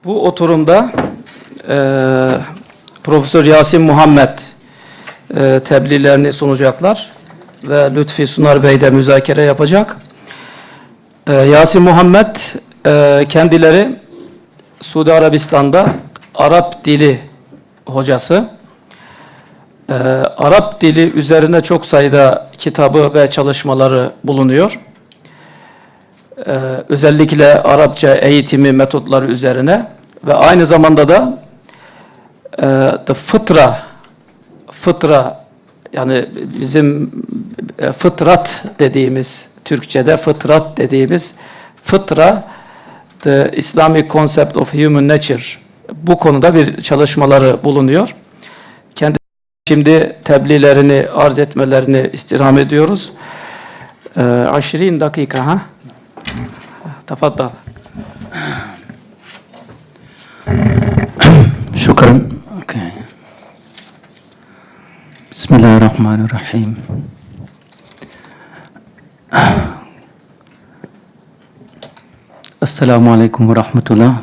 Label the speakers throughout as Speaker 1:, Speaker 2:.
Speaker 1: Bu oturumda Profesör Yasin Muhammed tebliğlerini sunacaklar ve Lütfi Sunar Bey de müzakere yapacak. Yasin Muhammed kendileri Suudi Arabistan'da Arap dili hocası. Arap dili üzerine çok sayıda kitabı ve çalışmaları bulunuyor. Özellikle Arapça eğitimi metotları üzerine ve aynı zamanda da fıtra yani bizim fıtrat dediğimiz Türkçe'de fıtrat dediğimiz fıtra, the Islamic concept of human nature, bu konuda bir çalışmaları bulunuyor. Kendi şimdi tebliğlerini arz etmelerini istirham ediyoruz. 20 dakika ha. تفضل.
Speaker 2: شكرا. Okay. بسم الله الرحمن الرحيم. Assalamu alaikum wa rahmatullah.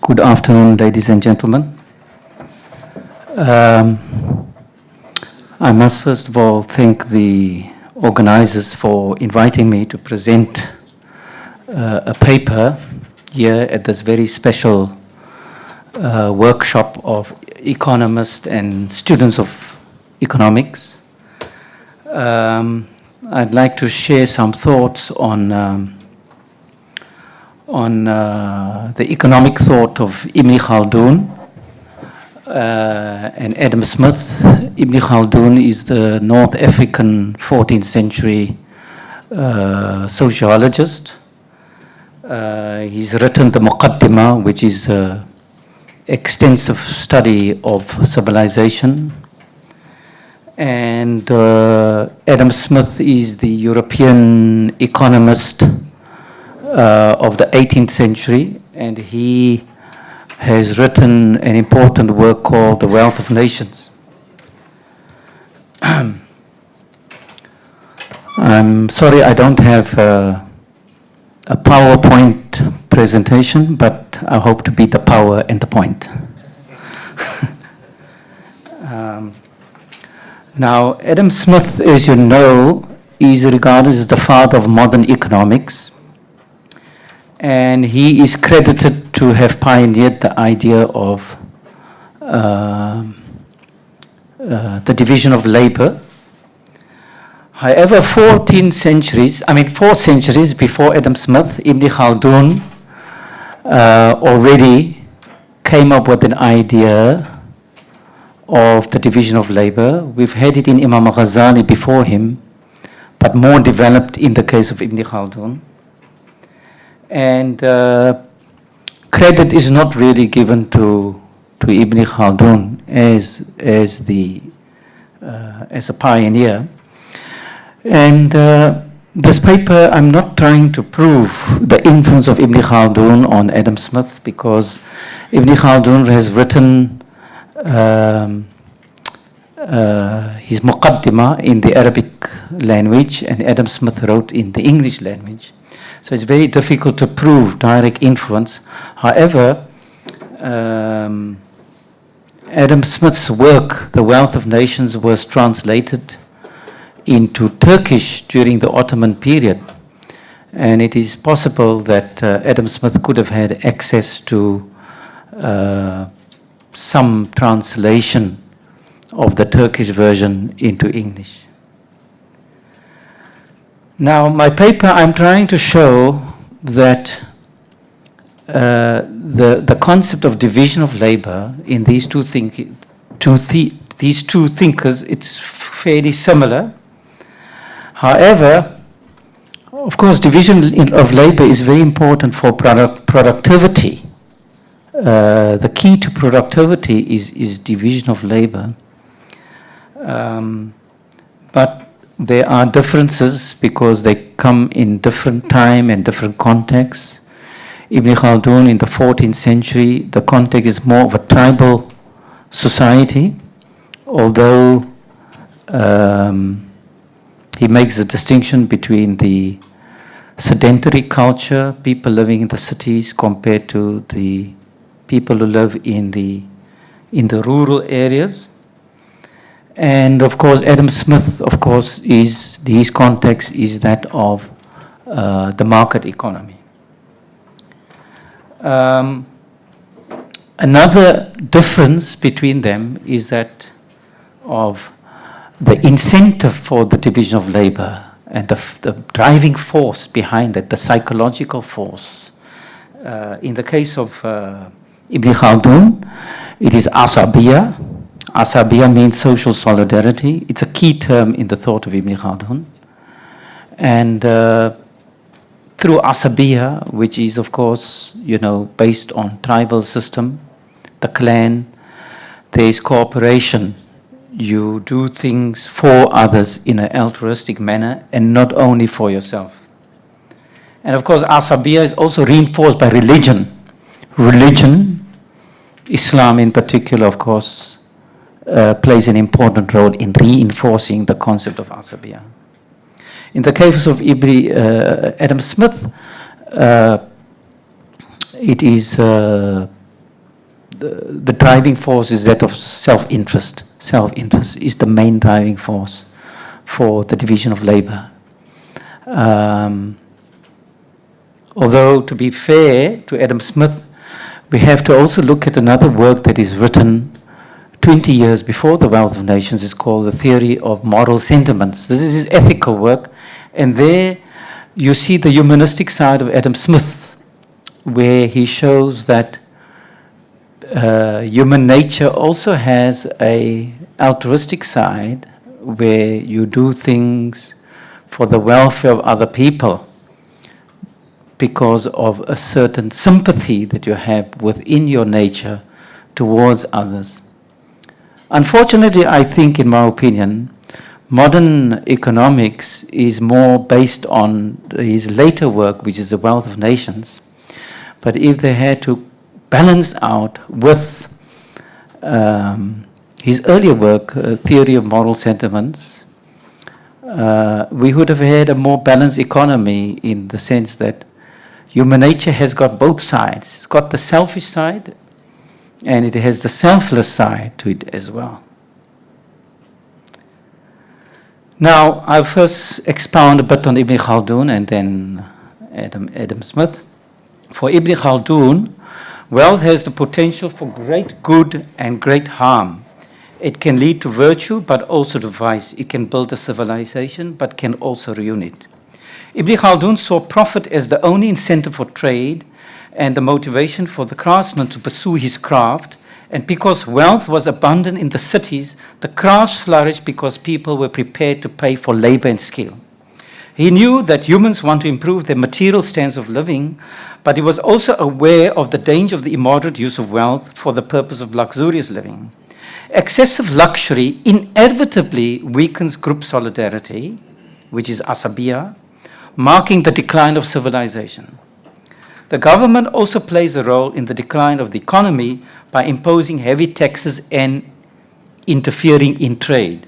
Speaker 2: Good afternoon, ladies and gentlemen. I must first of all thank the organizers for inviting me to present a paper here at this very special workshop of economists and students of economics. I'd like to share some thoughts on the economic thought of Ibn Khaldun and Adam Smith. Ibn Khaldun is the North African 14th century sociologist. He's written the Muqaddimah, which is an extensive study of civilization. And Adam Smith is the European economist of the 18th century, and he has written an important work called The Wealth of Nations. I'm sorry I don't have a PowerPoint presentation, but I hope to be the power and the point. Now, Adam Smith, as you know, is regarded as the father of modern economics, and he is credited to have pioneered the idea of the division of labor. However, 4 centuries before Adam Smith, Ibn Khaldun already came up with an idea of the division of labor. We've had it in Imam Ghazali before him, but more developed in the case of Ibn Khaldun. And credit is not really given to Ibn Khaldun as a pioneer. And this paper, I'm not trying to prove the influence of Ibn Khaldun on Adam Smith, because Ibn Khaldun has written his Muqaddimah in the Arabic language, and Adam Smith wrote in the English language. So it's very difficult to prove direct influence. However, Adam Smith's work, The Wealth of Nations, was translated into Turkish during the Ottoman period, and it is possible that Adam Smith could have had access to some translation of the Turkish version into English. Now, my paper, I'm trying to show that the concept of division of labor in these two thinkers, it's fairly similar. However, of course, division of labor is very important for productivity. The key to productivity is division of labor. But there are differences because they come in different time and different contexts. Ibn Khaldun in the 14th century, the context is more of a tribal society, although he makes a distinction between the sedentary culture, people living in the cities compared to the people who live in the rural areas. And of course, Adam Smith, of course, his context is that of the market economy. Another difference between them is that of the incentive for the division of labor and the driving force behind it, the psychological force. In the case of Ibn Khaldun, it is asabiya. Asabiya means social solidarity. It's a key term in the thought of Ibn Khaldun. And through asabiya, which is of course, based on tribal system, the clan, there is cooperation. You do things for others in an altruistic manner and not only for yourself. And of course, asabiya is also reinforced by religion. Religion, Islam in particular, of course, plays an important role in reinforcing the concept of asabiya. In the case of Adam Smith, it is the driving force is that of self-interest. Self-interest is the main driving force for the division of labor. Although, to be fair to Adam Smith, we have to also look at another work that is written 20 years before The Wealth of Nations. Is called The Theory of Moral Sentiments. This is his ethical work, and there you see the humanistic side of Adam Smith, where he shows that human nature also has an altruistic side, where you do things for the welfare of other people because of a certain sympathy that you have within your nature towards others. Unfortunately, I think, in my opinion, modern economics is more based on his later work, which is The Wealth of Nations. But if they had to balance out with his earlier work, Theory of Moral Sentiments, we would have had a more balanced economy, in the sense that human nature has got both sides. It's got the selfish side, and it has the selfless side to it as well. Now, I'll first expound a bit on Ibn Khaldun and then Adam Smith. For Ibn Khaldun, wealth has the potential for great good and great harm. It can lead to virtue, but also to vice. It can build a civilization, but can also ruin it. Ibn Khaldun saw profit as the only incentive for trade and the motivation for the craftsman to pursue his craft. And because wealth was abundant in the cities, the crafts flourished because people were prepared to pay for labor and skill. He knew that humans want to improve their material standards of living, but he was also aware of the danger of the immoderate use of wealth for the purpose of luxurious living. Excessive luxury inevitably weakens group solidarity, which is asabiya, marking the decline of civilization. The government also plays a role in the decline of the economy by imposing heavy taxes and interfering in trade.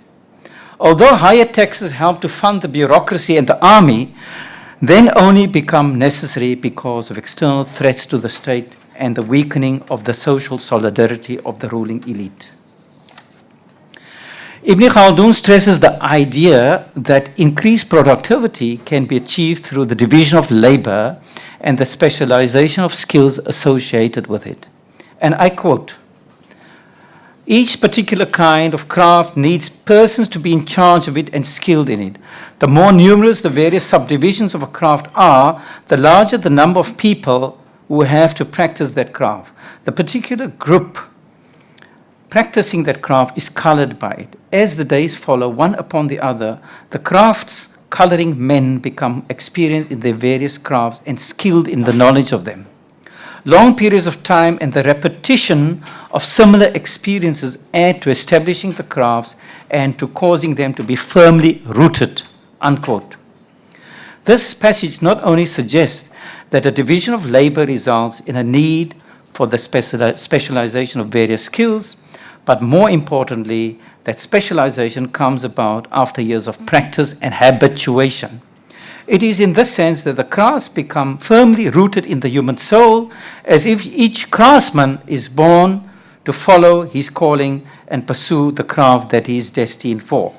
Speaker 2: Although higher taxes help to fund the bureaucracy and the army, then only become necessary because of external threats to the state and the weakening of the social solidarity of the ruling elite. Ibn Khaldun stresses the idea that increased productivity can be achieved through the division of labor and the specialization of skills associated with it. And I quote, "Each particular kind of craft needs persons to be in charge of it and skilled in it. The more numerous the various subdivisions of a craft are, the larger the number of people who have to practice that craft. The particular group practicing that craft is colored by it. As the days follow one upon the other, the crafts coloring men become experienced in their various crafts and skilled in the knowledge of them. Long periods of time and the repetition of similar experiences add to establishing the crafts and to causing them to be firmly rooted," unquote. This passage not only suggests that a division of labor results in a need for the specialization of various skills, but more importantly, that specialization comes about after years of practice and habituation. It is in this sense that the crafts become firmly rooted in the human soul, as if each craftsman is born to follow his calling and pursue the craft that he is destined for.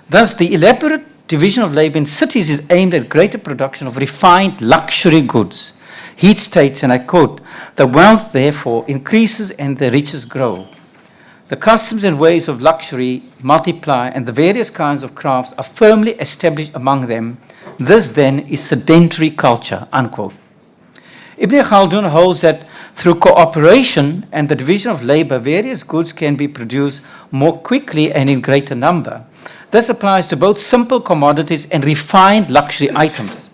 Speaker 2: Thus, the elaborate division of labor in cities is aimed at greater production of refined luxury goods. He states, and I quote, "The wealth therefore increases and the riches grow. The customs and ways of luxury multiply and the various kinds of crafts are firmly established among them. This then is sedentary culture," unquote. Ibn Khaldun holds that through cooperation and the division of labor, various goods can be produced more quickly and in greater number. This applies to both simple commodities and refined luxury items.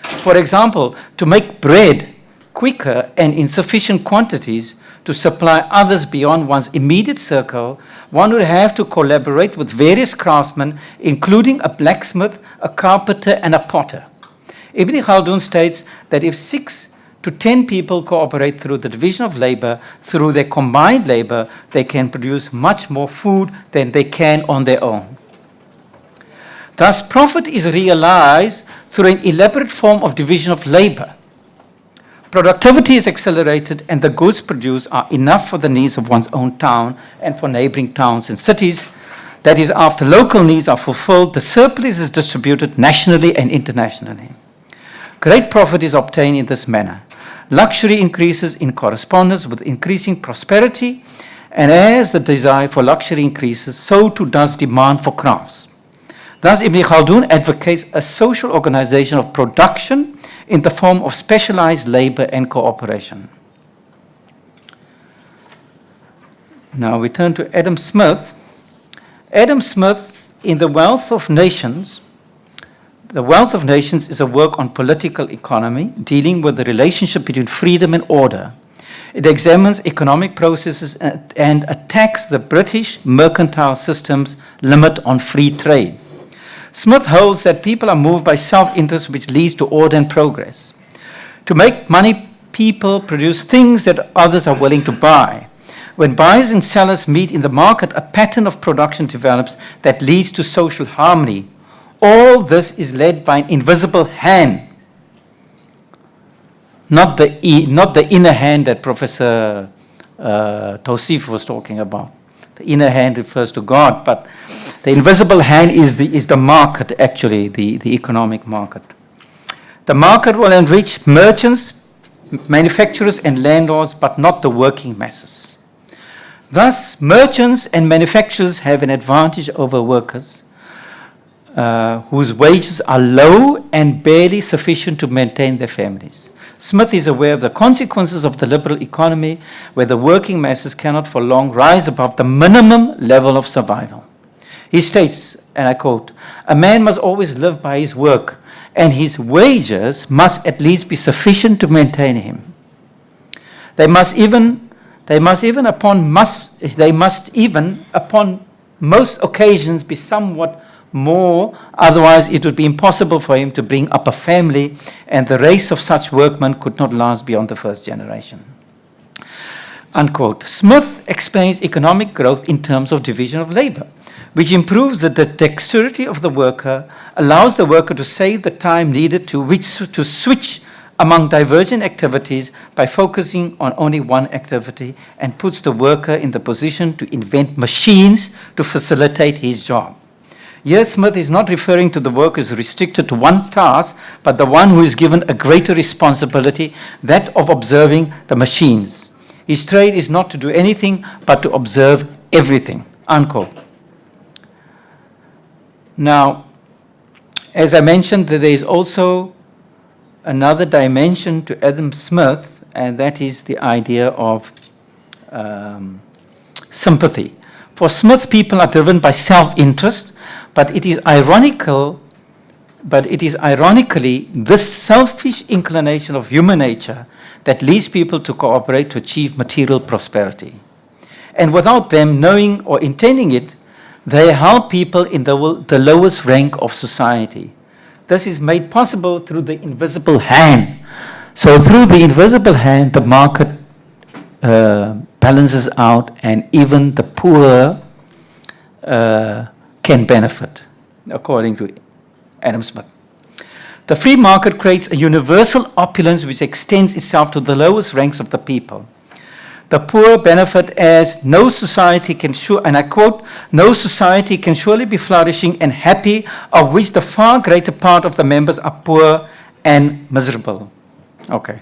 Speaker 2: For example, to make bread quicker and in sufficient quantities to supply others beyond one's immediate circle, one would have to collaborate with various craftsmen, including a blacksmith, a carpenter, and a potter. Ibn Khaldun states that if 6 to 10 people cooperate through the division of labor, through their combined labor, they can produce much more food than they can on their own. Thus, profit is realized through an elaborate form of division of labor. Productivity is accelerated and the goods produced are enough for the needs of one's own town and for neighboring towns and cities. That is, after local needs are fulfilled, the surplus is distributed nationally and internationally. Great profit is obtained in this manner. Luxury increases in correspondence with increasing prosperity, and as the desire for luxury increases, so too does demand for crafts. Thus, Ibn Khaldun advocates a social organization of production in the form of specialized labor and cooperation. Now we turn to Adam Smith. Adam Smith, in The Wealth of Nations, The Wealth of Nations is a work on political economy, dealing with the relationship between freedom and order. It examines economic processes and attacks the British mercantile system's limit on free trade. Smith holds that people are moved by self-interest, which leads to order and progress. To make money, people produce things that others are willing to buy. When buyers and sellers meet in the market, a pattern of production develops that leads to social harmony. All this is led by an invisible hand, not the inner hand that Professor Tausif was talking about. The inner hand refers to God, but the invisible hand is the market, actually, the economic market. The market will enrich merchants, manufacturers, and landlords, but not the working masses. Thus, merchants and manufacturers have an advantage over workers whose wages are low and barely sufficient to maintain their families. Smith is aware of the consequences of the liberal economy, where the working masses cannot for long rise above the minimum level of survival. He states, and I quote, "A man must always live by his work, and his wages must at least be sufficient to maintain him. They must even upon most occasions be somewhat more, otherwise it would be impossible for him to bring up a family, and the race of such workmen could not last beyond the first generation." Unquote. Smith explains economic growth in terms of division of labor, which improves the dexterity of the worker, allows the worker to save the time needed to switch among divergent activities by focusing on only one activity, and puts the worker in the position to invent machines to facilitate his job. Here, Smith is not referring to the worker who is restricted to one task, but the one who is given a greater responsibility, that of observing the machines. His trade is not to do anything, but to observe everything. Unquote. Now, as I mentioned, there is also another dimension to Adam Smith, and that is the idea of sympathy. For Smith, people are driven by self-interest, but it is ironically this selfish inclination of human nature that leads people to cooperate to achieve material prosperity. And without them knowing or intending it, they help people in the lowest rank of society. This is made possible through the invisible hand. So through the invisible hand, the market balances out, and even the poor can benefit, according to Adam Smith. The free market creates a universal opulence which extends itself to the lowest ranks of the people. The poor benefit as no society can and I quote, no society can surely be flourishing and happy of which the far greater part of the members are poor and miserable. Okay.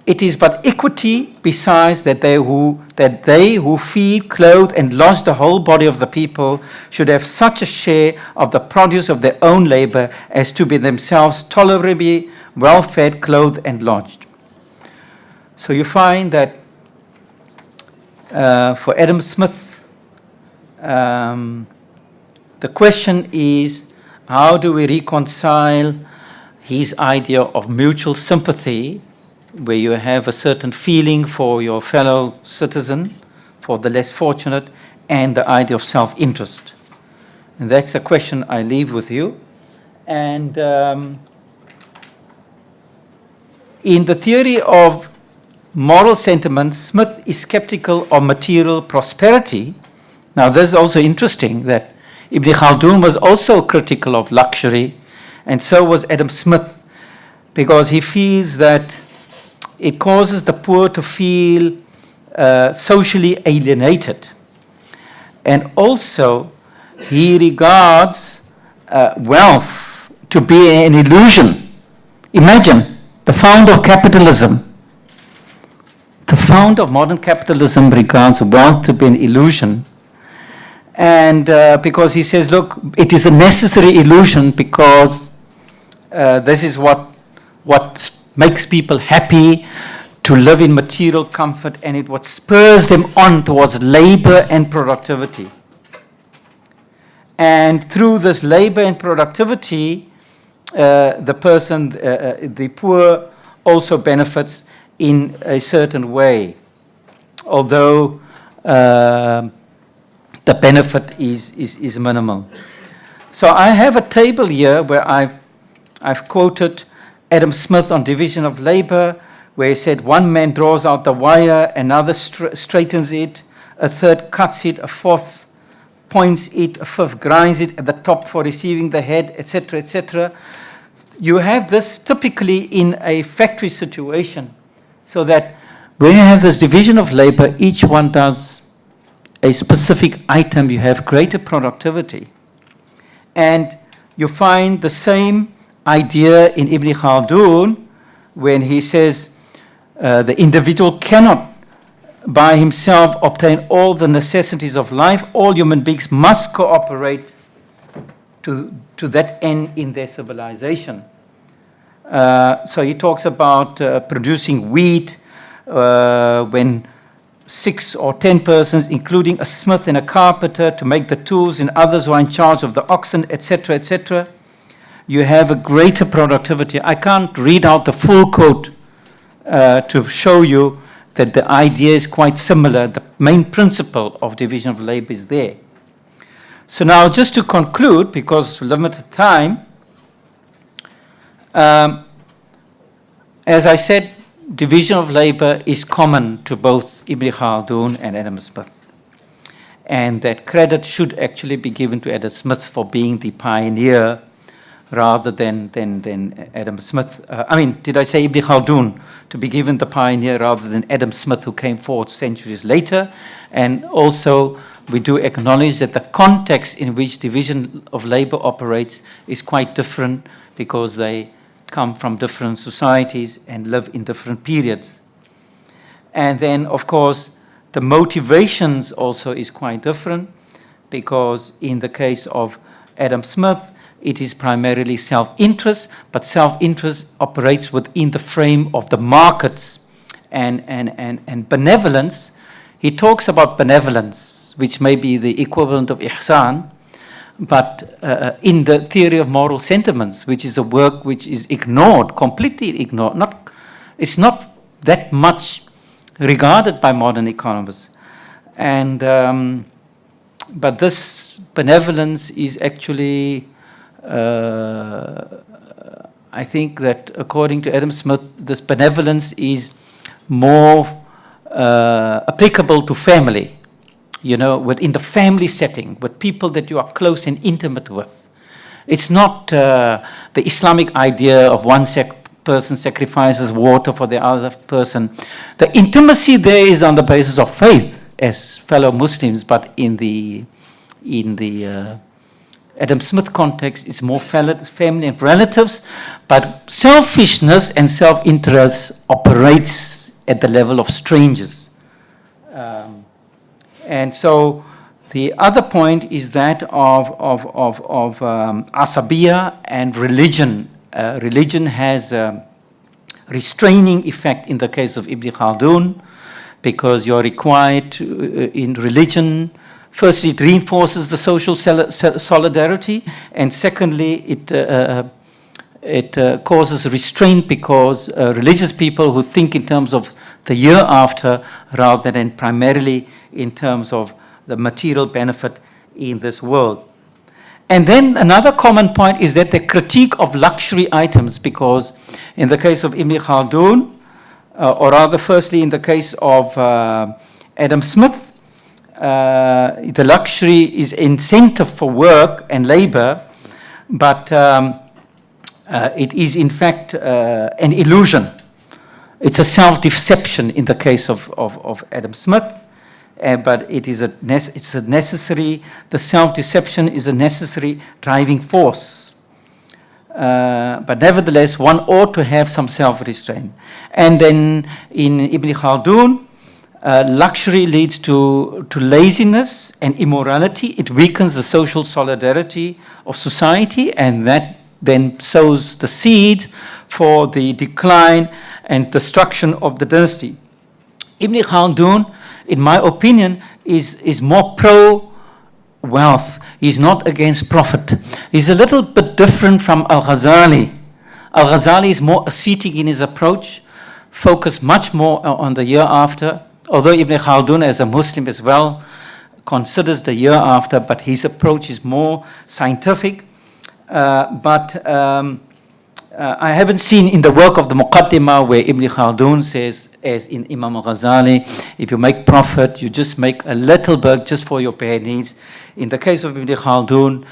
Speaker 2: It is but equity besides that they who feed, clothe, and lodge the whole body of the people should have such a share of the produce of their own labor as to be themselves tolerably well fed, clothed, and lodged. So you find that for Adam Smith, the question is, how do we reconcile his idea of mutual sympathy, where you have a certain feeling for your fellow citizen, for the less fortunate, and the idea of self-interest? And that's a question I leave with you. And in the theory of moral sentiments, Smith is skeptical of material prosperity. Now, this is also interesting that Ibn Khaldun was also critical of luxury, and so was Adam Smith, because he feels that it causes the poor to feel socially alienated. And also, he regards wealth to be an illusion. Imagine, the founder of capitalism, the founder of modern capitalism regards wealth to be an illusion. And because he says, look, it is a necessary illusion because this is what makes people happy, to live in material comfort, and it what spurs them on towards labor and productivity. And through this labor and productivity, the poor also benefits in a certain way, although the benefit is minimal. So I have a table here where I've quoted Adam Smith on division of labor, where he said one man draws out the wire, another straightens it, a third cuts it, a fourth points it, a fifth grinds it at the top for receiving the head, etc., etc. You have this typically in a factory situation, so that when you have this division of labor, each one does a specific item, you have greater productivity. And you find the same idea in Ibn Khaldun when he says the individual cannot by himself obtain all the necessities of life. All human beings must cooperate to that end in their civilization. So he talks about producing wheat when 6 or 10 persons, including a smith and a carpenter, to make the tools, and others who are in charge of the oxen, etc., etc. You have a greater productivity. I can't read out the full quote to show you that the idea is quite similar. The main principle of division of labor is there. So now, just to conclude, because limited time, as I said, division of labor is common to both Ibn Khaldun and Adam Smith. And that credit should actually be given to Adam Smith for being the pioneer rather than Adam Smith. Did I say Ibn Khaldun? To be given the pioneer rather than Adam Smith, who came forward centuries later. And also, we do acknowledge that the context in which division of labor operates is quite different, because they come from different societies and live in different periods. And then, of course, the motivations also is quite different, because in the case of Adam Smith, it is primarily self-interest, but self-interest operates within the frame of the markets and benevolence. He talks about benevolence, which may be the equivalent of ihsan, but in the theory of moral sentiments, which is a work which is ignored, completely ignored. It's not that much regarded by modern economists. And but this benevolence is actually, I think that according to Adam Smith, this benevolence is more applicable to family. Within the family setting, with people that you are close and intimate with. It's not the Islamic idea of one person sacrifices water for the other person. The intimacy there is on the basis of faith as fellow Muslims, but in the Adam Smith context, it's more family and relatives, but selfishness and self-interest operates at the level of strangers. And so the other point is that of asabiya and religion. Religion has a restraining effect in the case of Ibn Khaldun, because you're required to, in religion, firstly, it reinforces the social solidarity, and secondly, it causes restraint because religious people who think in terms of the year after rather than primarily in terms of the material benefit in this world. And then another common point is that the critique of luxury items, because in the case of Ibn Khaldun, or rather firstly in the case of Adam Smith, the luxury is incentive for work and labor, but it is in fact an illusion. It's a self-deception in the case of Adam Smith. But it's a necessary, the self-deception is a necessary driving force. But nevertheless, one ought to have some self-restraint. And then in Ibn Khaldun, luxury leads to laziness and immorality. It weakens the social solidarity of society, and that then sows the seed for the decline and destruction of the dynasty. Ibn Khaldun, in my opinion, is more pro-wealth. He's not against profit. He's a little bit different from Al-Ghazali. Al-Ghazali is more ascetic in his approach, focused much more on the year after, although Ibn Khaldun, as a Muslim as well, considers the year after, but his approach is more scientific. I haven't seen in the work of the Muqaddimah where Ibn Khaldun says, as in Imam al-Ghazali, if you make profit, you just make a little bit just for your bare needs. In the case of Ibn Khaldun,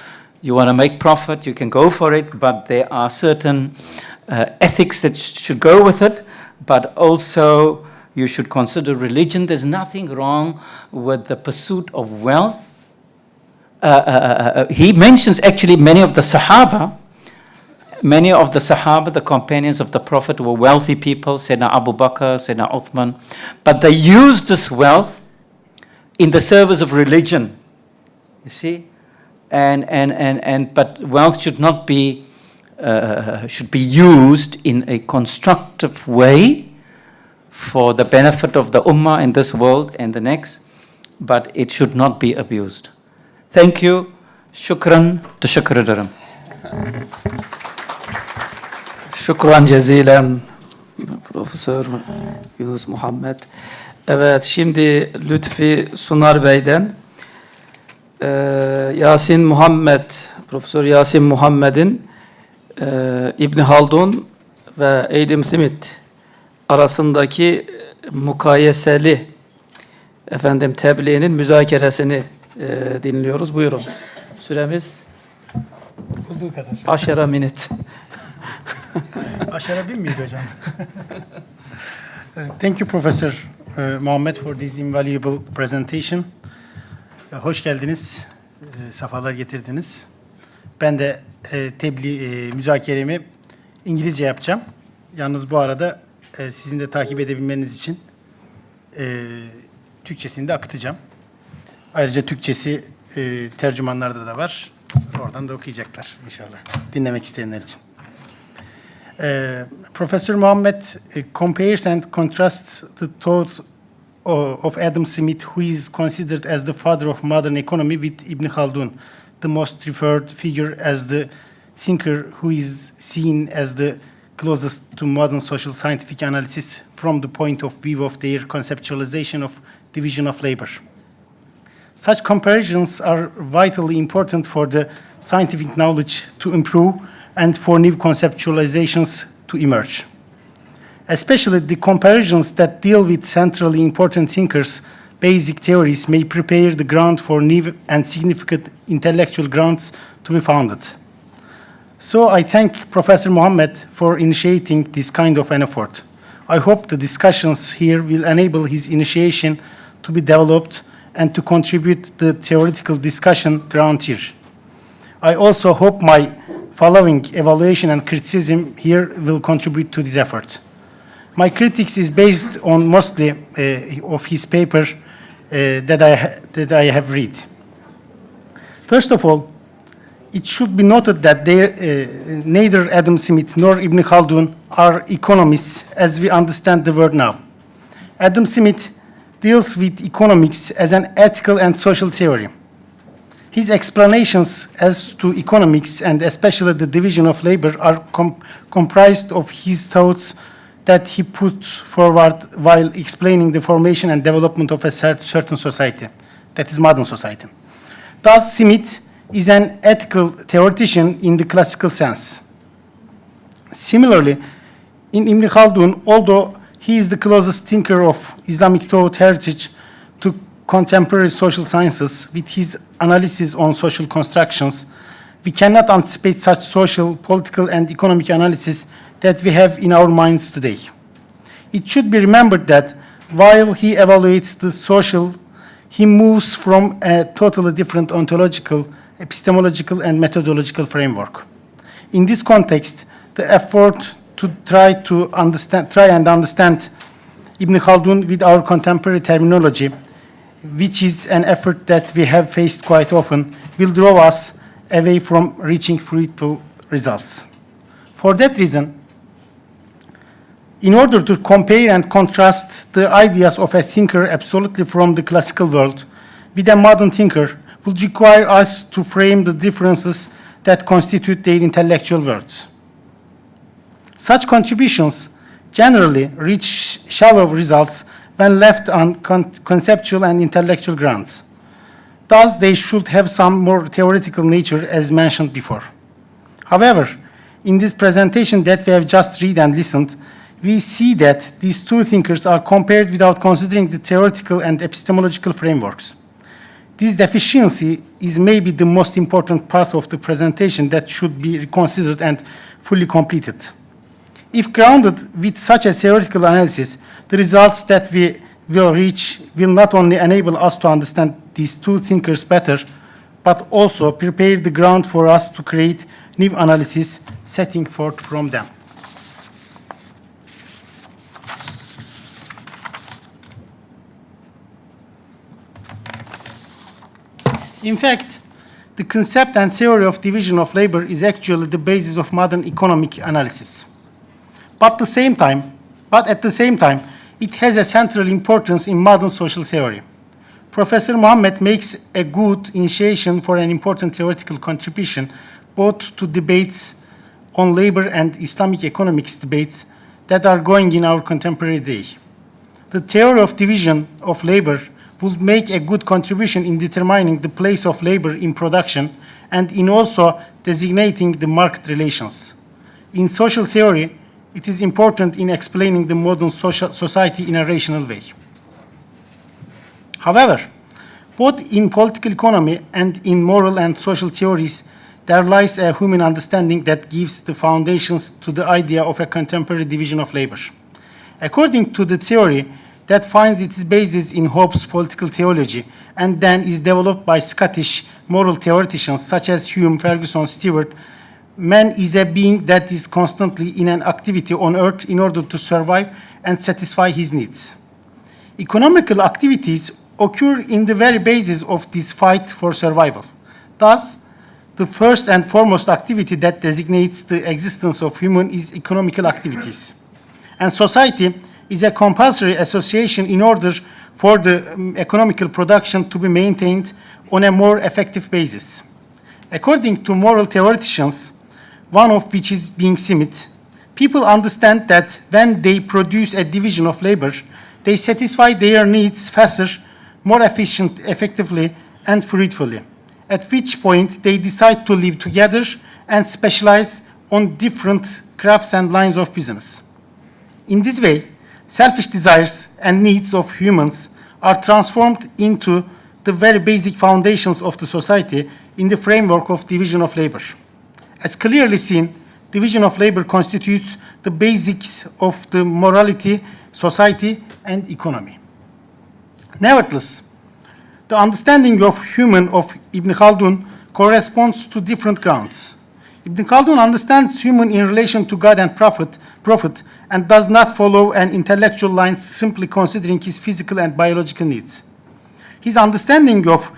Speaker 2: you want to make profit, you can go for it, but there are certain ethics that should go with it, but also you should consider religion. There's nothing wrong with the pursuit of wealth. He mentions actually many of the Sahaba, the companions of the Prophet, were wealthy people, Sayyidina Abu Bakr, Sayyidina Uthman, but they used this wealth in the service of religion, you see, but wealth should not be, should be used in a constructive way for the benefit of the Ummah in this world and the next, but it should not be abused. Thank you. Shukran. Teşekkür ederim.
Speaker 1: Şükran cezilen Profesör Yunus Muhammed. Evet, şimdi Lütfi Sunar Bey'den Yasin Muhammed, Profesör Yasin Muhammed'in İbn Haldun ve Adam Smith arasındaki mukayeseli tebliğinin müzakeresini dinliyoruz. Buyurun. Süremiz
Speaker 3: olduğu kadar.
Speaker 1: Aşara minut.
Speaker 3: Aşara bin miydi hocam? Thank you Professor Muhammed for this invaluable presentation. Hoş geldiniz. Safalar getirdiniz. Ben de müzakeremi İngilizce yapacağım. Yalnız bu arada sizin de takip edebilmeniz için Türkçesini de akıtacağım. Ayrıca Türkçesi tercümanlarda da var. Oradan da okuyacaklar inşallah. Dinlemek isteyenler için. Professor Muhammad compares and contrasts the thought of Adam Smith, who is considered as the father of modern economy, with Ibn Khaldun, the most referred figure as the thinker who is seen as the closest to modern social scientific analysis from the point of view of their conceptualization of division of labor. Such comparisons are vitally important for the scientific knowledge to improve and for new conceptualizations to emerge. Especially the comparisons that deal with centrally important thinkers' basic theories may prepare the ground for new and significant intellectual grounds to be founded. So I thank Professor Mohammed for initiating this kind of an effort. I hope the discussions here will enable his initiation to be developed and to contribute the theoretical discussion ground here. I also hope my following evaluation and criticism here will contribute to this effort. My critics is based on mostly of his paper that I have read. First of all, it should be noted that neither Adam Smith nor Ibn Khaldun are economists as we understand the word now. Adam Smith deals with economics as an ethical and social theory. His explanations as to economics and especially the division of labor are comprised of his thoughts that he put forward while explaining the formation and development of a certain society, that is modern society. Thus, Smith is an ethical theoretician in the classical sense. Similarly, in Ibn Khaldun, although he is the closest thinker of Islamic thought heritage to contemporary social sciences with his analysis on social constructions, we cannot anticipate such social, political, and economic analysis that we have in our minds today. It should be remembered that while he evaluates the social, he moves from a totally different ontological, epistemological, and methodological framework. In this context, the effort to try and understand Ibn Khaldun with our contemporary terminology, which is an effort that we have faced quite often, will draw us away from reaching fruitful results. For that reason, in order to compare and contrast the ideas of a thinker absolutely from the classical world with a modern thinker would require us to frame the differences that constitute their intellectual worlds. Such contributions generally reach shallow results when left on conceptual and intellectual grounds. Thus, they should have some more theoretical nature as mentioned before. However, in this presentation that we have just read and listened, we see that these two thinkers are compared without considering the theoretical and epistemological frameworks. This deficiency is maybe the most important part of the presentation that should be reconsidered and fully completed. If grounded with such a theoretical analysis, the results that we will reach will not only enable us to understand these two thinkers better, but also prepare the ground for us to create new analysis setting forth from them. In fact, the concept and theory of division of labor is actually the basis of modern economic analysis. But at the same time, it has a central importance in modern social theory. Professor Mohammed makes a good initiation for an important theoretical contribution both to debates on labor and Islamic economics debates that are going in our contemporary day. The theory of division of labor would make a good contribution in determining the place of labor in production and in also designating the market relations. In social theory, it is important in explaining the modern society in a rational way. However, both in political economy and in moral and social theories, there lies a human understanding that gives the foundations to the idea of a contemporary division of labor. According to the theory that finds its basis in Hobbes' political theology and then is developed by Scottish moral theoreticians such as Hume, Ferguson, Stewart, man is a being that is constantly in an activity on earth in order to survive and satisfy his needs. Economical activities occur in the very basis of this fight for survival. Thus, the first and foremost activity that designates the existence of human is economical activities. And society is a compulsory association in order for the economical production to be maintained on a more effective basis. According to moral theoreticians, one of which is being Smith, people understand that when they produce a division of labor, they satisfy their needs faster, more effectively, and fruitfully, at which point they decide to live together and specialize on different crafts and lines of business. In this way, selfish desires and needs of humans are transformed into the very basic foundations of the society in the framework of division of labor. As clearly seen, division of labor constitutes the basics of the morality, society, and economy. Nevertheless, the understanding of human of Ibn Khaldun corresponds to different grounds. Ibn Khaldun understands human in relation to God and prophet, and does not follow an intellectual line simply considering his physical and biological needs. His understanding of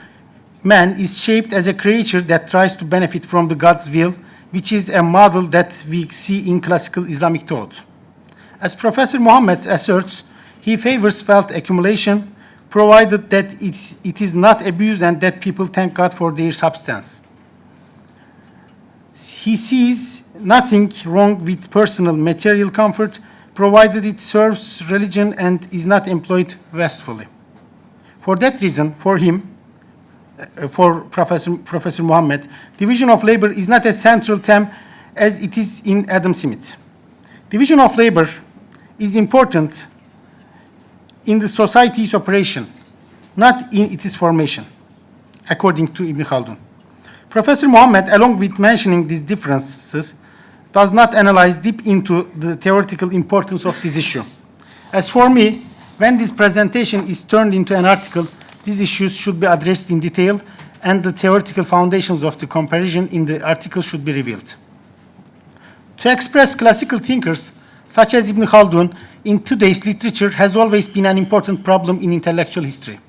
Speaker 3: man is shaped as a creature that tries to benefit from the God's will, which is a model that we see in classical Islamic thought. As Professor Muhammad asserts, he favors wealth accumulation, provided that it is not abused and that people thank God for their substance. He sees nothing wrong with personal material comfort, provided it serves religion and is not employed wastefully. For that reason, for him, for Professor Muhammad, division of labor is not a central theme as it is in Adam Smith. Division of labor is important in the society's operation, not in its formation, according to Ibn Khaldun. Professor Muhammad, along with mentioning these differences, does not analyze deep into the theoretical importance of this issue. As for me, when this presentation is turned into an article, these issues should be addressed in detail, and the theoretical foundations of the comparison in the article should be revealed. To express classical thinkers, such as Ibn Khaldun, in today's literature has always been an important problem in intellectual history.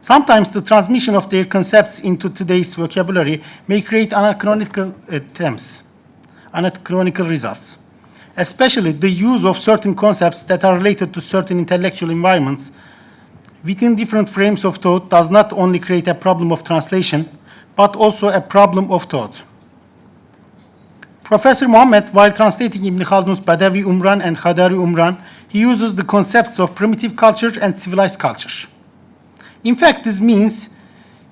Speaker 3: Sometimes the transmission of their concepts into today's vocabulary may create anachronical terms, anachronical results. Especially the use of certain concepts that are related to certain intellectual environments within different frames of thought does not only create a problem of translation, but also a problem of thought. Professor Muhammad, while translating Ibn Khaldun's Badawi Umran and Khadari Umran, he uses the concepts of primitive culture and civilized culture. In fact, this means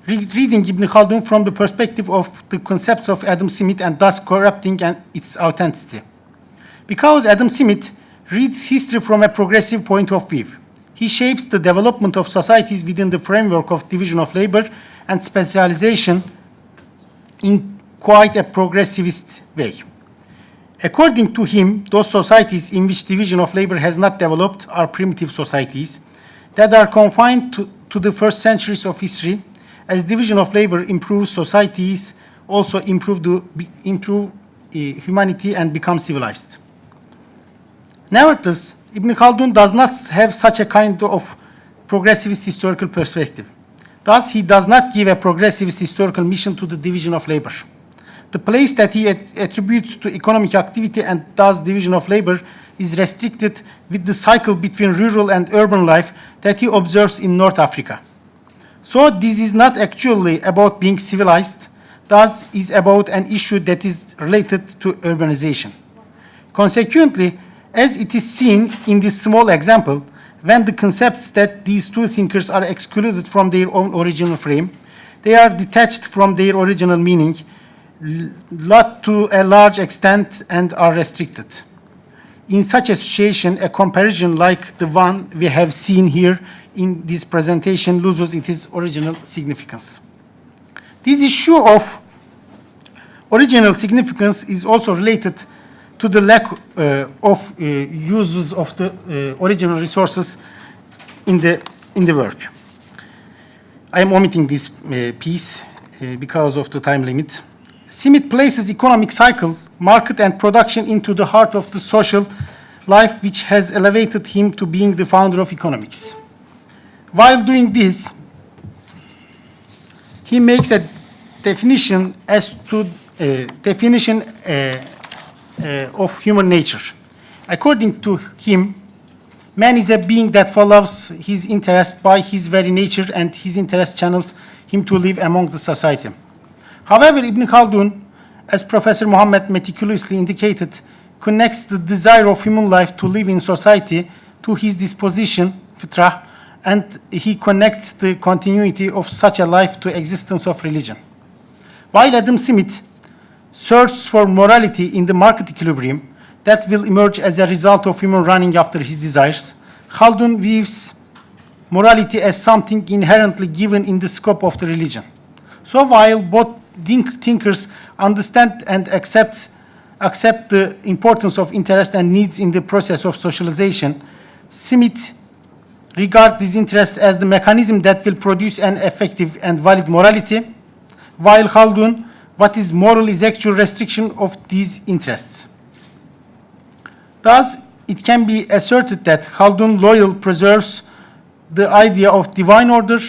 Speaker 3: reading Ibn Khaldun from the perspective of the concepts of Adam Smith and thus corrupting its authenticity. Because Adam Smith reads history from a progressive point of view, he shapes the development of societies within the framework of division of labor and specialization in quite a progressivist way. According to him, those societies in which division of labor has not developed are primitive societies that are confined to the first centuries of history. As division of labor improves, societies also improve humanity and become civilized. Nevertheless, Ibn Khaldun does not have such a kind of progressivist historical perspective. Thus, he does not give a progressivist historical mission to the division of labor. The place that he attributes to economic activity and thus division of labor is restricted with the cycle between rural and urban life that he observes in North Africa. So this is not actually about being civilized, thus is about an issue that is related to urbanization. Consequently, as it is seen in this small example, when the concepts that these two thinkers are excluded from their own original frame, they are detached from their original meaning, to a large extent, and are restricted. In such a situation, a comparison like the one we have seen here in this presentation loses its original significance. This issue of original significance is also related to the lack of uses of the original resources in the work. I am omitting this piece because of the time limit. Smith places economic cycle, market, and production into the heart of the social life, which has elevated him to being the founder of economics. While doing this, he makes a definition as to of human nature. According to him, man is a being that follows his interest by his very nature, and his interest channels him to live among the society. However, Ibn Khaldun, as Professor Muhammad meticulously indicated, connects the desire of human life to live in society to his disposition, fitrah, and he connects the continuity of such a life to existence of religion. While Adam Smith searches for morality in the market equilibrium that will emerge as a result of human running after his desires, Khaldun views morality as something inherently given in the scope of the religion. So while both thinkers understand and accept the importance of interest and needs in the process of socialization, Smith regards these interests as the mechanism that will produce an effective and valid morality, while Khaldun, what is moral is actual restriction of these interests. Thus, it can be asserted that Khaldun loyal preserves the idea of divine order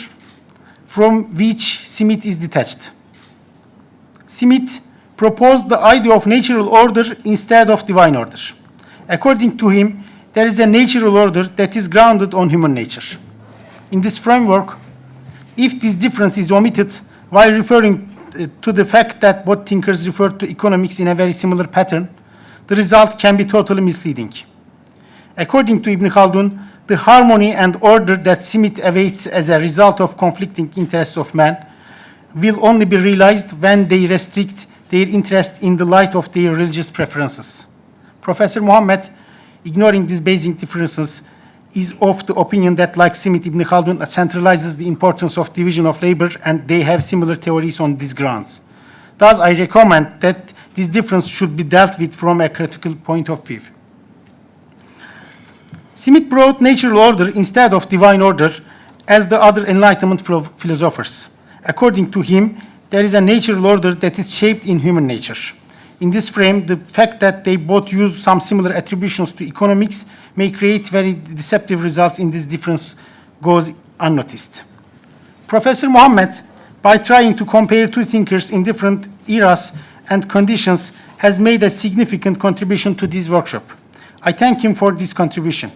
Speaker 3: from which Smith is detached. Smith proposed the idea of natural order instead of divine order. According to him, there is a natural order that is grounded on human nature. In this framework, if this difference is omitted while referring to the fact that both thinkers refer to economics in a very similar pattern, the result can be totally misleading. According to Ibn Khaldun, the harmony and order that Smith awaits as a result of conflicting interests of man will only be realized when they restrict their interest in the light of their religious preferences. Professor Muhammad, ignoring these basic differences, is of the opinion that, like Smith, Ibn Khaldun centralizes the importance of division of labor, and they have similar theories on these grounds. Thus, I recommend that this difference should be dealt with from a critical point of view. Smith brought natural order instead of divine order as the other Enlightenment philosophers. According to him, there is a natural order that is shaped in human nature. In this frame, the fact that they both use some similar attributions to economics may create very deceptive results in this difference goes unnoticed. Professor Muhammad, by trying to compare two thinkers in different eras and conditions, has made a significant contribution to this workshop. I thank him for this contribution.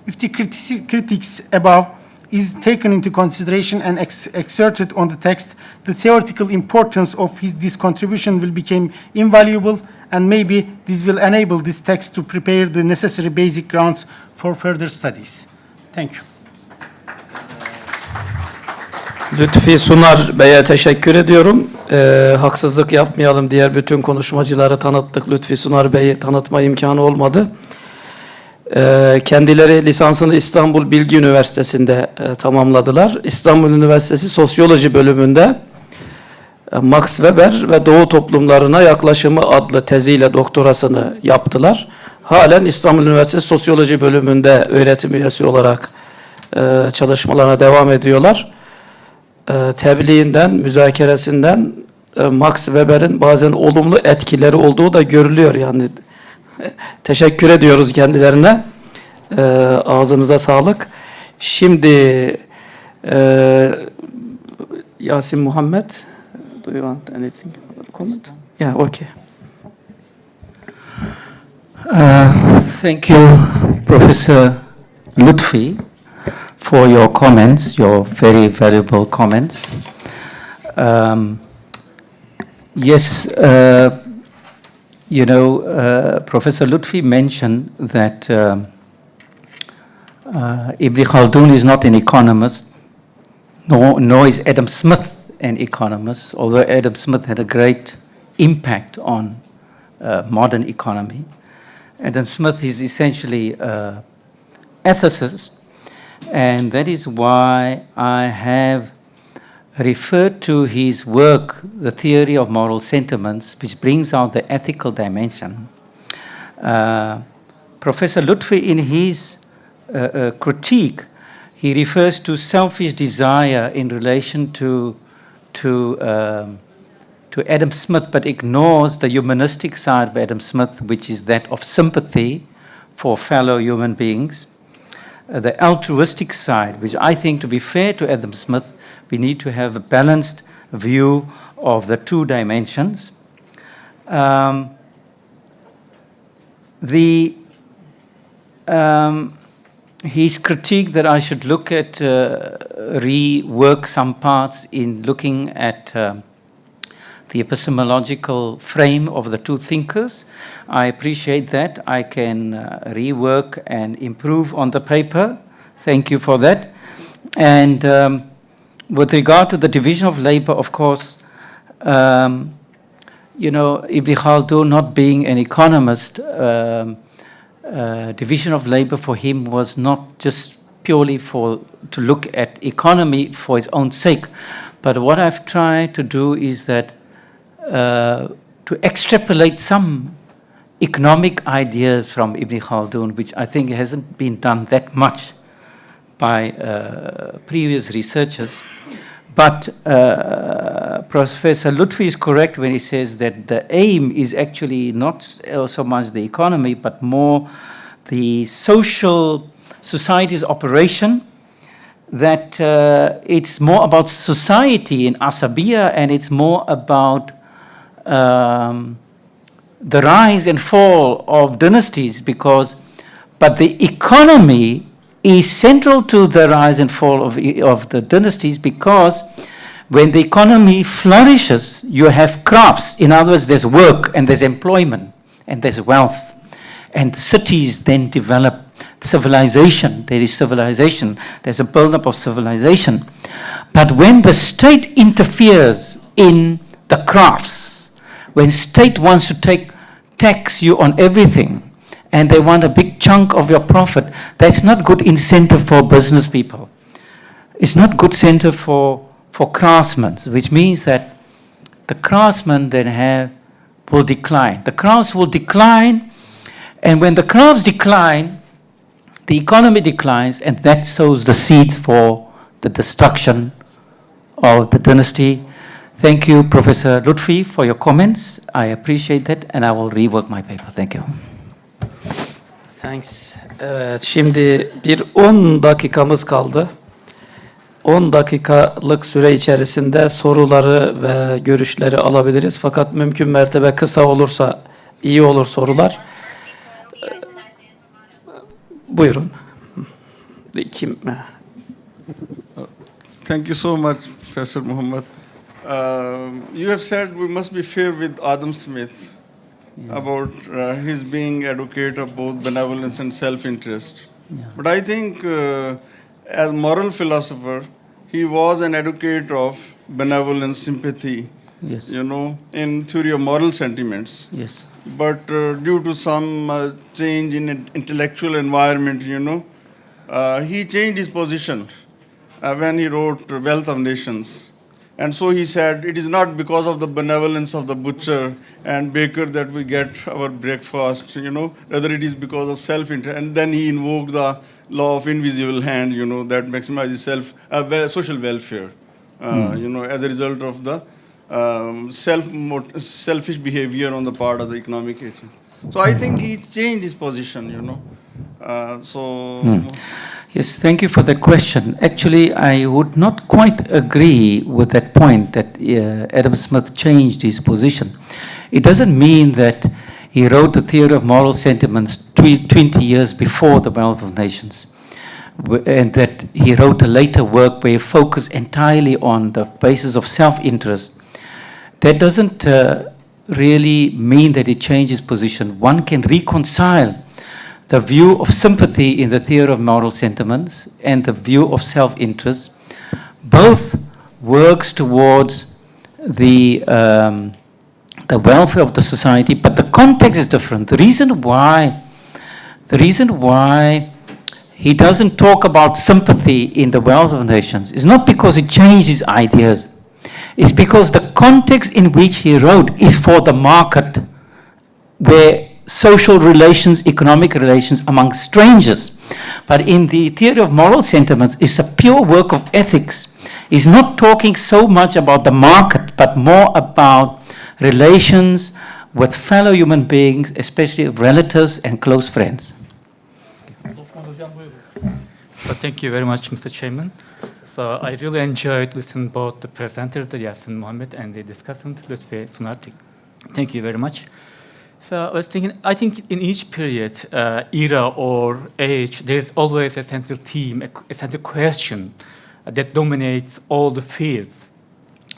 Speaker 3: If the critiques above is taken into consideration and exerted on the text, the theoretical importance of this contribution will become invaluable, and maybe this will enable this text to prepare the necessary basic grounds for further studies. Thank you.
Speaker 1: Lütfi Sunar Bey'e teşekkür ediyorum. Haksızlık yapmayalım, diğer bütün konuşmacıları tanıttık. Lütfi Sunar Bey'i tanıtma imkanı olmadı. Kendileri lisansını İstanbul Bilgi Üniversitesi'nde tamamladılar. İstanbul Üniversitesi Sosyoloji bölümünde Max Weber ve Doğu toplumlarına yaklaşımı adlı teziyle doktorasını yaptılar. Halen İstanbul Üniversitesi Sosyoloji bölümünde öğretim üyesi olarak çalışmalarına devam ediyorlar. Tebliğinden, müzakeresinden Max Weber'in bazen olumlu etkileri olduğu da görülüyor yani. Teşekkür ediyoruz kendilerine. Ağzınıza sağlık. Şimdi Yasin Muhammed, do you want anything? Comment? Yeah, okay.
Speaker 2: Thank you, Professor Lutfi, for your comments, your very valuable comments. Yes, you know, Professor Lutfi mentioned that Ibn Khaldun is not an economist, nor is Adam Smith an economist, although Adam Smith had a great impact on modern economy. Adam Smith is essentially an ethicist, and that is why I have referred to his work, The Theory of Moral Sentiments, which brings out the ethical dimension. Professor Lutfi, in his critique, he refers to selfish desire in relation to Adam Smith, but ignores the humanistic side of Adam Smith, which is that of sympathy for fellow human beings. The altruistic side, which I think, to be fair to Adam Smith, we need to have a balanced view of the two dimensions. His critique that I should look at, rework some parts in looking at the epistemological frame of the two thinkers. I appreciate that. I can rework and improve on the paper. Thank you for that. And with regard to the division of labor, of course, you know, Ibn Khaldun, not being an economist, division of labor for him was not just purely to look at economy for its own sake. But what I've tried to do is that to to extrapolate some economic ideas from Ibn Khaldun, which I think hasn't been done that much by previous researchers. But Professor Lutfi is correct when he says that the aim is actually not so much the economy, but more the society's operation, that it's more about society in Asabiya, and it's more about the rise and fall of dynasties, but the economy is central to the rise and fall of the dynasties, because when the economy flourishes, you have crafts. In other words, there's work and there's employment and there's wealth. And cities then develop civilization. There is civilization. There's a build-up of civilization. But when the state interferes in the crafts, when state wants to tax you on everything, and they want a big chunk of your profit, that's not good incentive for business people. It's not good incentive for craftsmen, which means that the craftsmen then will decline. The crafts will decline, and when the crafts decline, the economy declines, and that sows the seeds for the destruction of the dynasty. Thank you, Professor Lutfi, for your comments. I appreciate that, and I will rework my paper. Thank you.
Speaker 1: Thanks. Evet, şimdi bir 10 dakikamız kaldı. 10 dakikalık süre içerisinde soruları ve görüşleri alabiliriz. Fakat mümkün mertebe kısa olursa iyi olur sorular. Buyurun. Kim?
Speaker 4: Thank you so much, Professor Muhammad. You have said we must be fair with Adam Smith about his being advocate of both benevolence and self-interest.
Speaker 2: Yeah.
Speaker 4: But I think as moral philosopher, he was an advocate of benevolence, sympathy,
Speaker 2: Yes.
Speaker 4: In theory of moral sentiments.
Speaker 2: Yes.
Speaker 4: But due to some change in intellectual environment, he changed his position when he wrote Wealth of Nations. And so he said, it is not because of the benevolence of the butcher and baker that we get our breakfast, rather it is because of self-interest. And then he invoked the law of invisible hand, that maximizes social welfare, as a result of the selfish behavior on the part of the economic agent. So I think he changed his position,
Speaker 2: Yes, thank you for that question. Actually, I would not quite agree with that point that Adam Smith changed his position. It doesn't mean that he wrote the theory of moral sentiments 20 years before the Wealth of Nations, and that he wrote a later work where he focused entirely on the basis of self-interest. That doesn't really mean that he changed his position. One can reconcile the view of sympathy in the theory of moral sentiments and the view of self-interest. Both works towards the welfare of the society, but the context is different. The reason why he doesn't talk about sympathy in the Wealth of Nations is not because he changed his ideas. It's because the context in which he wrote is for the market, where social relations, economic relations among strangers. But in the theory of moral sentiments, it's a pure work of ethics. He's not talking so much about the market, but more about relations with fellow human beings, especially relatives and close friends.
Speaker 5: So thank you very much, Mr. Chairman. So I really enjoyed listening both the presenter, Yasin Mohammed, and the discussant, Lutfi Sunar. Thank you very much. So I was thinking, I think in each period, era or age, there is always a central theme, a central question that dominates all the fields.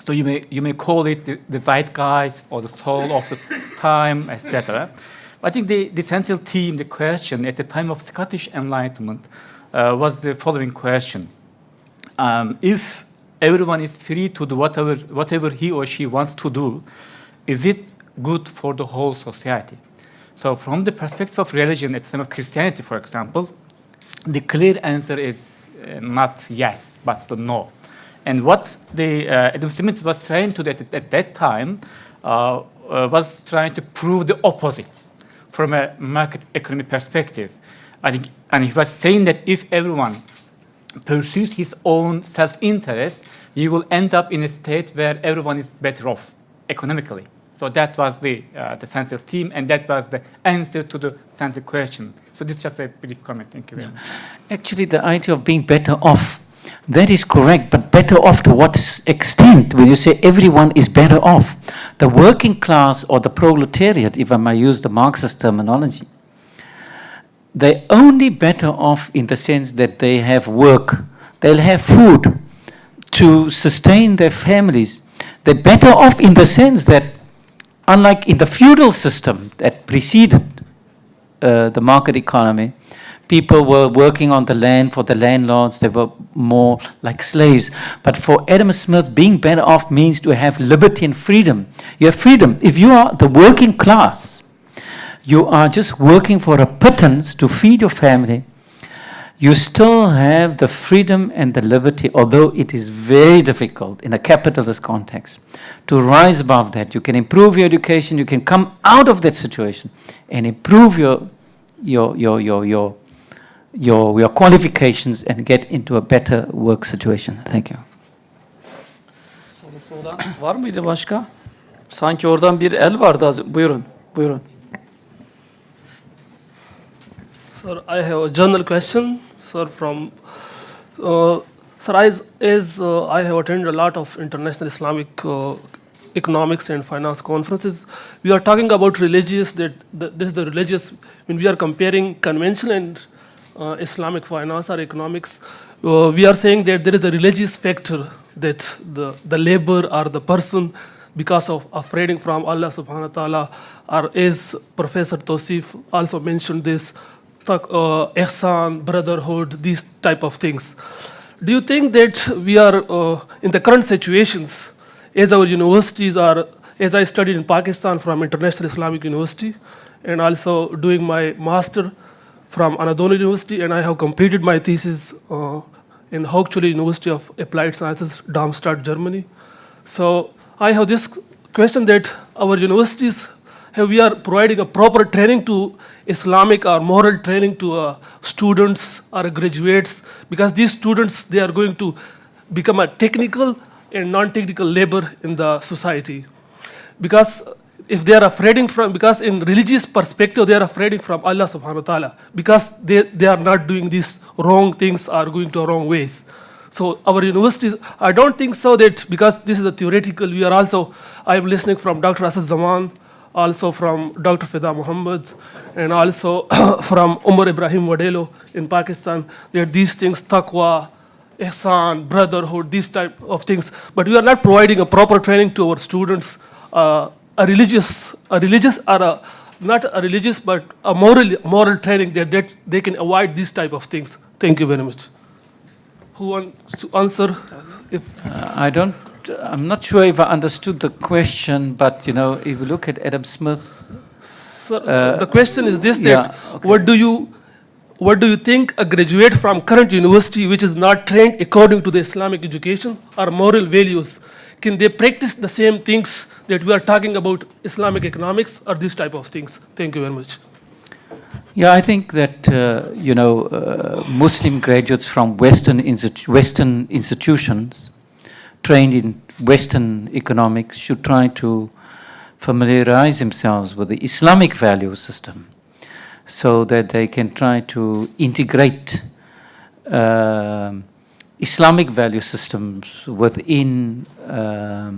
Speaker 5: So you may call it the zeitgeist or the soul of the time, etc. I think the central theme, the question at the time of Scottish Enlightenment was the following question. If everyone is free to do whatever he or she wants to do, is it good for the whole society? So from the perspective of religion, at the time of Christianity, for example, the clear answer is not yes, but the no. And what Adam Smith was trying to do at that time was trying to prove the opposite from a market economy perspective. And he was saying that if everyone pursues his own self-interest, you will end up in a state where everyone is better off economically. So that was the central theme, and that was the answer to the central question. So this is just a brief comment. Thank you very much.
Speaker 2: Actually, the idea of being better off, that is correct, but better off to what extent? When you say everyone is better off, the working class or the proletariat, if I may use the Marxist terminology, they're only better off in the sense that they have work, they'll have food to sustain their families. They're better off in the sense that, unlike in the feudal system that preceded the market economy, people were working on the land for the landlords. They were more like slaves. But for Adam Smith, being better off means to have liberty and freedom. You have freedom. If you are the working class, you are just working for a pittance to feed your family, you still have the freedom and the liberty, although it is very difficult in a capitalist context, to rise above that. You can improve your education, you can come out of that situation and improve your qualifications and get into a better work situation. Thank you.
Speaker 1: Sorusu olan var mıydı başka? Sanki oradan bir el vardı az. Buyurun, buyurun.
Speaker 6: Sir, I have a general question, sir, from, sir, as I have attended a lot of international Islamic economics and finance conferences, we are talking about religious, this is the religious, when we are comparing conventional and Islamic finance or economics, we are saying that there is a religious factor that the labor or the person, because of afraiding from Allah subhanahu wa ta'ala, or as Professor Tosif also mentioned this, ihsan, brotherhood, these type of things. Do you think that we are, in the current situations, as our universities are, as I studied in Pakistan from International Islamic University, and also doing my master from Anadolu University, and I have completed my thesis in Hochschule University of Applied Sciences, Darmstadt, Germany. So I have this question that our universities, we are providing a proper training to Islamic or moral training to students or graduates, because these students, they are going to become a technical and non-technical labor in the society. Because if they are afraid from, because in religious perspective, they are afraid from Allah subhanahu wa ta'ala, because they are not doing these wrong things or going to wrong ways. So our universities, I don't think so that, because this is a theoretical, we are also, I am listening from Dr. Asad Zaman, also from Dr. Fida Muhammad, and also from Umar Ibrahim Wadelo in Pakistan, that these things, taqwa, ihsan, brotherhood, these type of things, but we are not providing a proper training to our students, not a religious, but a moral training that they can avoid these type of things. Thank you very much. Who wants to answer?
Speaker 2: I'm not sure if I understood the question, but you know, if you look at Adam Smith,
Speaker 6: sir, the question is this: that
Speaker 2: yeah, okay.
Speaker 6: what do you think a graduate from current university, which is not trained according to the Islamic education or moral values, can they practice the same things that we are talking about Islamic economics or these type of things? Thank you very much.
Speaker 2: Yeah, I think that Muslim graduates from Western institutions trained in Western economics should try to familiarize themselves with the Islamic value system, so that they can try to integrate Islamic value systems within a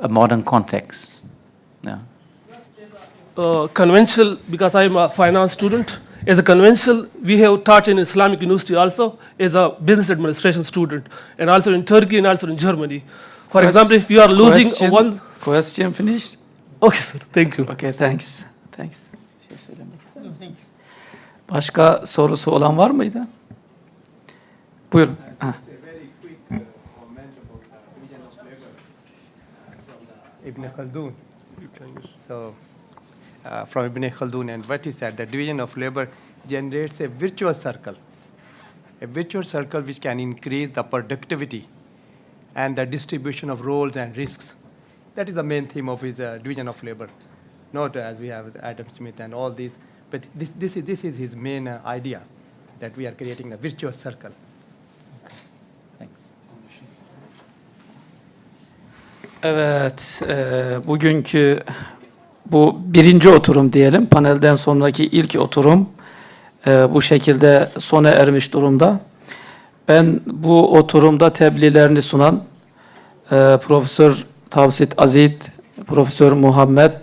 Speaker 2: modern context. Yeah.
Speaker 6: Conventional, because I'm a finance student, as a conventional, we have taught in Islamic University also as a business administration student, and also in Turkey and also in Germany. For example, if you are losing one...
Speaker 1: Question finished?
Speaker 6: Okay, sir. Thank you.
Speaker 1: Okay, thanks. Başka sorusu olan var mıydı? Buyurun.
Speaker 7: Ibn Khaldun. So, from Ibn Khaldun, and what he said, the division of labor generates a virtuous circle which can increase the productivity and the distribution of roles and risks. That is the main theme of his division of labor. not as we have Adam Smith and all these, but this is his main idea, that we are creating a virtuous circle.
Speaker 2: Thanks.
Speaker 1: Evet, bugünkü bu birinci oturum diyelim. Panelden sonraki ilk oturum bu şekilde sona ermiş durumda. Ben bu oturumda tebliğlerini sunan Profesör Tavsit Azid, Profesör Muhammed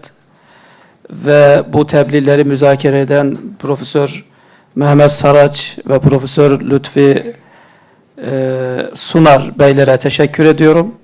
Speaker 1: ve bu tebliğleri müzakere eden Profesör Mehmet Saraç ve Profesör Lütfi Sunar beylere teşekkür ediyorum.